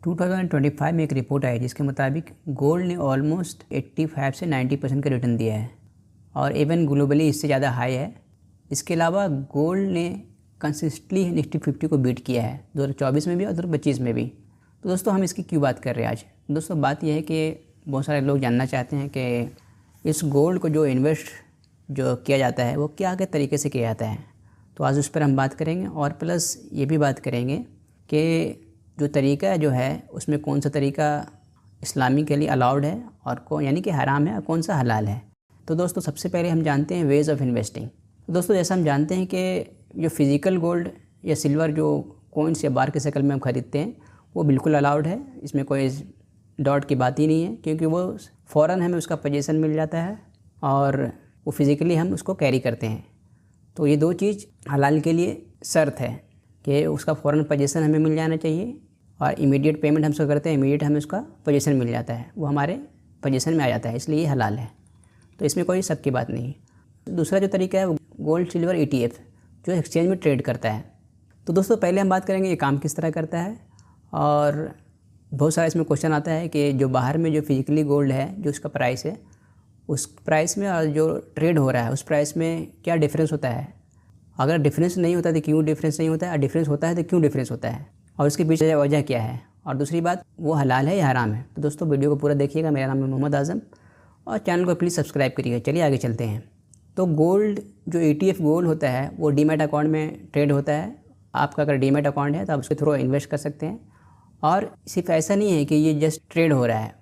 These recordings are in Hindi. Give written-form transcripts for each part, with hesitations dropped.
2025 में एक रिपोर्ट आई जिसके मुताबिक गोल्ड ने ऑलमोस्ट 85 से 90% का रिटर्न दिया है और इवन ग्लोबली इससे ज़्यादा हाई है। इसके अलावा गोल्ड ने कंसिस्टेंटली निफ्टी 50 को बीट किया है 2024 में भी और 2025 में भी। तो दोस्तों हम इसकी क्यों बात कर रहे हैं आज? दोस्तों बात यह है कि बहुत सारे लोग जानना चाहते हैं कि इस गोल्ड को जो इन्वेस्ट जो किया जाता है वो क्या क्या तरीके से किया जाता है। तो आज उस पर हम बात करेंगे और प्लस ये भी बात करेंगे कि जो तरीका जो है उसमें कौन सा तरीका इस्लामी के लिए अलाउड है और कौन यानी कि हराम है और कौन सा हलाल है। तो दोस्तों सबसे पहले हम जानते हैं वेज ऑफ इन्वेस्टिंग। तो दोस्तों जैसा हम जानते हैं कि जो फिज़िकल गोल्ड या सिल्वर जो कॉइन्स या बार की शक्ल में हम ख़रीदते हैं वो बिल्कुल अलाउड है, इसमें कोई डाउट की बात ही नहीं है, क्योंकि वो फ़ौरन हमें उसका पोजीशन मिल जाता है और वो फिज़िकली हम उसको कैरी करते हैं। तो ये दो चीज़ हलाल के लिए शर्त है कि उसका फ़ौरन पोजीशन हमें मिल जाना चाहिए और इमीडिएट पेमेंट हम उसको करते हैं, इमीडिएट हमें उसका पोजीशन मिल जाता है, वो हमारे पोजीशन में आ जाता है, इसलिए ये हलाल है। तो इसमें कोई शक की बात नहीं है। दूसरा जो तरीका है वो गोल्ड सिल्वर ETF जो एक्सचेंज में ट्रेड करता है। तो दोस्तों पहले हम बात करेंगे ये काम किस तरह करता है। और बहुत सारा इसमें क्वेश्चन आता है कि जो बाहर में जो फिजिकली गोल्ड है जो उसका प्राइस है उस प्राइस में और जो ट्रेड हो रहा है उस प्राइस में क्या डिफरेंस होता है। अगर डिफरेंस नहीं होता तो क्यों डिफरेंस नहीं होता है, और डिफरेंस होता है तो क्यों डिफरेंस होता है, और उसके पीछे वजह क्या है, और दूसरी बात वो हलाल है या हराम है। तो दोस्तों वीडियो को पूरा देखिएगा। मेरा नाम है मोहम्मद आज़म और चैनल को प्लीज़ सब्सक्राइब करिएगा। चलिए आगे चलते हैं। तो गोल्ड जो ETF गोल्ड होता है वो डीमैट अकाउंट में ट्रेड होता है। आपका अगर डीमैट अकाउंट है तो आप उसके थ्रू इन्वेस्ट कर सकते हैं। और सिर्फ ऐसा नहीं है कि ये जस्ट ट्रेड हो रहा है,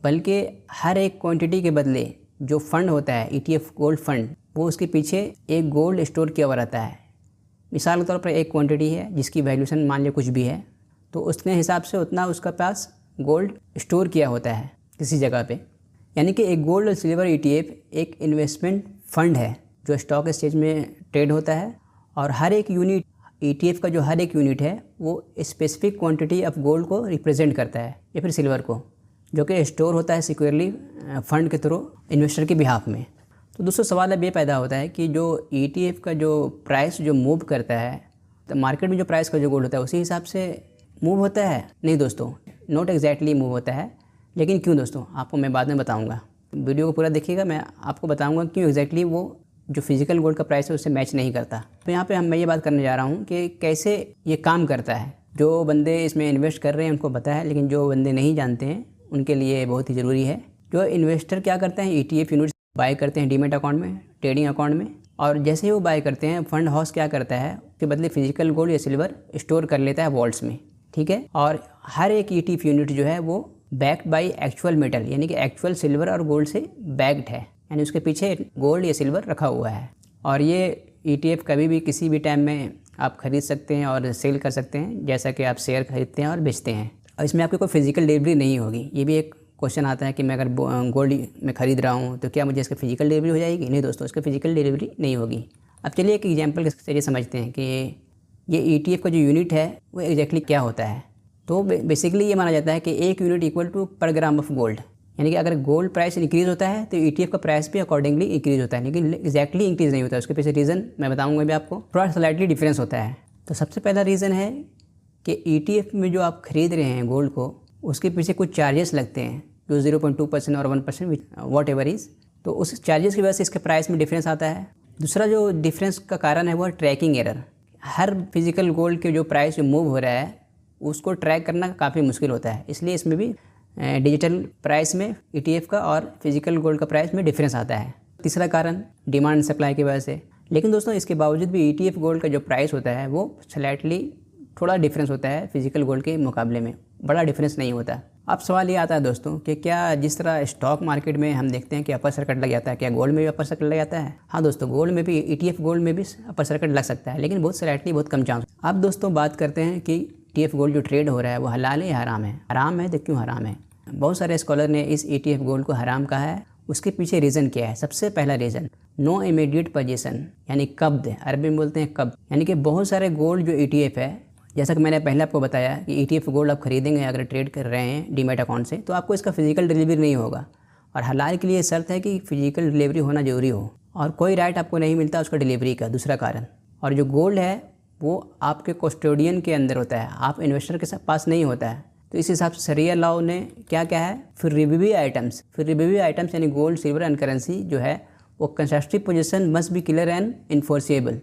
बल्कि हर एक क्वांटिटी के बदले जो फ़ंड होता है ETF गोल्ड फंड वो उसके पीछे एक गोल्ड स्टोर किया हुआ रहता है। मिसाल के तौर पर एक क्वांटिटी है जिसकी वैल्यूशन मान लिया कुछ भी है, तो उसके हिसाब से उतना उसका पास गोल्ड स्टोर किया होता है किसी जगह पे। यानी कि एक गोल्ड और सिल्वर ETF एक इन्वेस्टमेंट फ़ंड है जो स्टॉक एक्सचेंज में ट्रेड होता है और हर एक यूनिट ETF का जो हर एक यूनिट है वो स्पेसिफिक क्वांटिटी ऑफ गोल्ड को रिप्रेजेंट करता है या फिर सिल्वर को, जो कि स्टोर होता है सिक्योरली फ़ंड के थ्रू इन्वेस्टर के बिहाफ में। तो दोस्तों सवाल अब ये पैदा होता है कि जो ETF का जो प्राइस जो मूव करता है तो मार्केट में जो प्राइस का जो गोल्ड होता है उसी हिसाब से मूव होता है। नहीं दोस्तों, नॉट एग्जैक्टली मूव होता है। लेकिन क्यों दोस्तों, आपको मैं बाद में बताऊंगा। वीडियो को पूरा देखिएगा, मैं आपको बताऊंगा क्यों एग्जैक्टली वो जो फिजिकल गोल्ड का प्राइस है उससे मैच नहीं करता। तो यहाँ पे मैं ये बात करने जा रहा हूँ कि कैसे ये काम करता है। जो बंदे इसमें इन्वेस्ट कर रहे हैं उनको पता है, लेकिन जो बंदे नहीं जानते हैं उनके लिए बहुत ही ज़रूरी है। जो इन्वेस्टर क्या करते हैं ETF यूनिट बाय करते हैं डीमैट अकाउंट में, ट्रेडिंग अकाउंट में, और जैसे ही वो बाय करते हैं फंड हाउस क्या करता है उसके बदले फिजिकल गोल्ड या सिल्वर स्टोर कर लेता है वॉल्ट्स में, ठीक है। और हर एक ETF यूनिट जो है वो बैक्ड बाय एक्चुअल मेटल यानी कि एक्चुअल सिल्वर और गोल्ड से बैक्ड है, यानी उसके पीछे गोल्ड या सिल्वर रखा हुआ है। और ये ETF कभी भी किसी भी टाइम में आप ख़रीद सकते हैं और सेल कर सकते हैं, जैसा कि आप शेयर खरीदते हैं और बेचते हैं। और इसमें आपकी कोई फिजिकल डिलीवरी नहीं होगी। ये भी एक क्वेश्चन आता है कि मैं अगर गोल्ड में ख़रीद रहा हूँ तो क्या मुझे इसका फिजिकल डिलीवरी हो जाएगी? नहीं दोस्तों, इसका फिजिकल डिलीवरी नहीं होगी। अब चलिए एक एग्जांपल के जरिए समझते हैं कि ये ETF का जो यूनिट है वो एग्जैक्टली क्या होता है। तो बेसिकली ये माना जाता है कि एक यूनिट इक्वल टू पर ग्राम ऑफ गोल्ड, यानी कि अगर गोल्ड प्राइस इंक्रीज़ होता है तो ETF का प्राइस भी अकॉर्डिंगली इंक्रीज़ होता है, लेकिन एग्जैक्टली इंक्रीज़ नहीं होता है। उसके पीछे रीज़न मैं बताऊँगा भी आपको, थोड़ा स्लाइटली डिफरेंस होता है। तो सबसे पहला रीज़न है कि ETF में जो आप ख़रीद रहे हैं गोल्ड को उसके पीछे कुछ चार्जेस लगते हैं जो 0.2% और 1% वॉट एवर इज़। तो उस चार्जेस की वजह से इसके प्राइस में डिफरेंस आता है। दूसरा जो डिफरेंस का कारण है वो ट्रैकिंग एरर। हर फिजिकल गोल्ड के जो प्राइस जो मूव हो रहा है उसको ट्रैक करना काफ़ी मुश्किल होता है, इसलिए इसमें भी डिजिटल प्राइस में ETF का और फिजिकल गोल्ड का प्राइस में डिफरेंस आता है। तीसरा कारण डिमांड सप्लाई की वजह से। लेकिन दोस्तों इसके बावजूद भी ETF गोल्ड का जो प्राइस होता है वो स्लाइटली थोड़ा डिफरेंस होता है फिजिकल गोल्ड के मुकाबले में, बड़ा डिफरेंस नहीं होता। अब सवाल ये आता है दोस्तों कि क्या जिस तरह स्टॉक मार्केट में हम देखते हैं कि अपर सर्किट लग जाता है, क्या गोल्ड में भी अपर सर्किट लग जाता है? हाँ दोस्तों, गोल्ड में भी ETF गोल्ड में भी अपर सर्किट लग सकता है, लेकिन बहुत स्लाइटली बहुत कम चांस। अब दोस्तों बात करते हैं कि ETF गोल्ड जो ट्रेड हो रहा है वो हलाल है या हराम है। हराम है तो क्यों हराम है? बहुत सारे स्कॉलर ने इस ETF गोल्ड को हराम कहा है। उसके पीछे रीज़न क्या है? सबसे पहला रीज़न नो इमीडिएट पोजीशन, यानी कब्ज़, अरबी में बोलते हैं कब्ज़। यानी कि बहुत सारे गोल्ड जो ETF है, जैसा कि मैंने पहले आपको बताया कि ETF गोल्ड आप खरीदेंगे अगर ट्रेड कर रहे हैं डीमैट अकाउंट से तो आपको इसका फिजिकल डिलीवरी नहीं होगा। और हलाल के लिए शर्त है कि फिजिकल डिलीवरी होना ज़रूरी हो और कोई राइट आपको नहीं मिलता उसका डिलीवरी का, दूसरा कारण। और जो गोल्ड है वो आपके कस्टोडियन के अंदर होता है, आप इन्वेस्टर के पास नहीं होता है। तो तो इस हिसाब से शरिया लॉ ने क्या क्या है, फिर रिव्यू आइटम्स यानी गोल्ड, सिल्वर एंड करेंसी जो है वो constructive position must be clear and enforceable,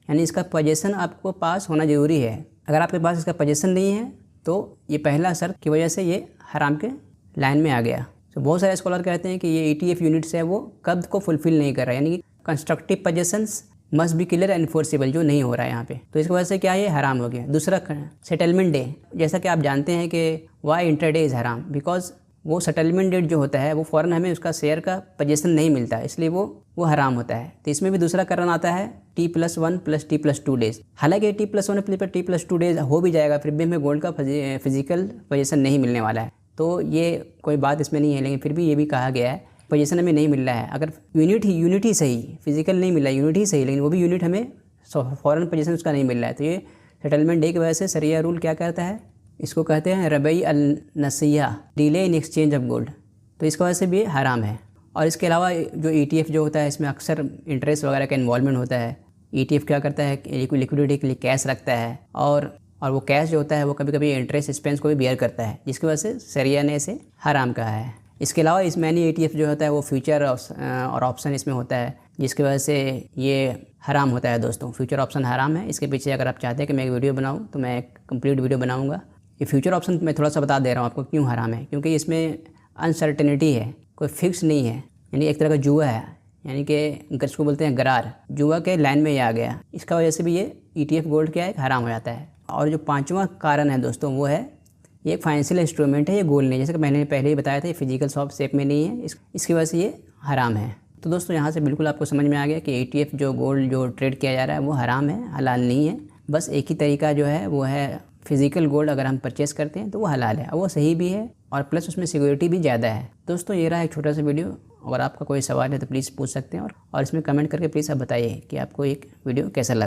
यानी इसका पोजीशन आपको पास होना ज़रूरी है। अगर आपके पास इसका पोजीशन नहीं है तो ये पहला शर्त की वजह से ये हराम के लाइन में आ गया। तो बहुत सारे स्कॉलर कहते हैं कि ये ETF यूनिट्स है वो कब्द को फुलफिल नहीं कर रहा है, यानी कि constructive positions must be clear and enforceable जो नहीं हो रहा है यहाँ पे, तो इसकी वजह से क्या है, ये हराम हो गया। दूसरा सेटलमेंट डे, जैसा कि आप जानते हैं कि वाई इंटरडे इज़ हराम, बिकॉज वो सेटलमेंट डेट जो होता है वो फ़ौरन हमें उसका शेयर का पोजीशन नहीं मिलता, इसलिए वो हराम होता है। तो इसमें भी दूसरा कारण आता है T+1 + T+2 डेज़। हालांकि T+1 + T+2 डेज़ हो भी जाएगा, फिर भी हमें गोल्ड का फिजिकल पोजीशन नहीं मिलने वाला है, तो ये कोई बात इसमें नहीं है। लेकिन फिर भी ये भी कहा गया है पोजीशन हमें नहीं मिल रहा है, अगर यूनिट ही सही, फिजिकल नहीं मिल रहा है, यूनिट ही सही, लेकिन वो भी यूनिट हमें फ़ौरन पोजीशन उसका नहीं मिल रहा है, तो ये सेटलमेंट डे की वजह से शरिया रूल क्या करता है, इसको कहते हैं रबई अल नसिया, delay in exchange of gold, तो इसकी वजह से भी हराम है। और इसके अलावा जो ETF जो होता है इसमें अक्सर इंटरेस्ट वगैरह का इन्वॉल्वमेंट होता है। ETF क्या करता है, लिक्विडिटी के लिए कैश रखता है, और वो कैश जो होता है वो कभी कभी इंटरेस्ट एक्सपेंस को भी बियर करता है, जिसकी वजह से शरिया ने इसे हराम कहा है। इसके अलावा इसमें ETF जो होता है वो फ्यूचर और ऑप्शन इसमें होता है, जिसकी वजह से ये हराम होता है दोस्तों। फ्यूचर ऑप्शन हराम है। इसके पीछे अगर आप चाहते हैं कि मैं एक वीडियो बनाऊँ तो मैं एक कंप्लीट वीडियो बनाऊँगा। ये फ्यूचर ऑप्शन मैं थोड़ा सा बता दे रहा हूँ आपको क्यों हराम है, क्योंकि इसमें अनसर्टेनिटी है, कोई फिक्स नहीं है, यानी एक तरह का जुआ है, यानी कि इसको बोलते हैं गरार, जुआ के लाइन में ये आ गया, इसका वजह से भी ये ETF गोल्ड क्या है, हराम हो जाता है। और जो पांचवा कारण है दोस्तों वो है ये एक फाइनेंशियल इंस्ट्रूमेंट है, ये गोल्ड नहीं, जैसे कि मैंने पहले ही बताया था, ये फिजिकल शेप में नहीं है, इसकी वजह से ये हराम है। तो दोस्तों यहाँ से बिल्कुल आपको समझ में आ गया कि ETF जो गोल्ड जो ट्रेड किया जा रहा है वो हराम है, हलाल नहीं है। बस एक ही तरीका जो है वो है फिजिकल गोल्ड अगर हम परचेस करते हैं तो वो हलाल है, वो सही भी है और प्लस उसमें सिक्योरिटी भी ज़्यादा है। दोस्तों ये रहा एक छोटा सा वीडियो, अगर आपका कोई सवाल है तो प्लीज़ पूछ सकते हैं और इसमें कमेंट करके प्लीज़ आप बताइए कि आपको एक वीडियो कैसा लगा।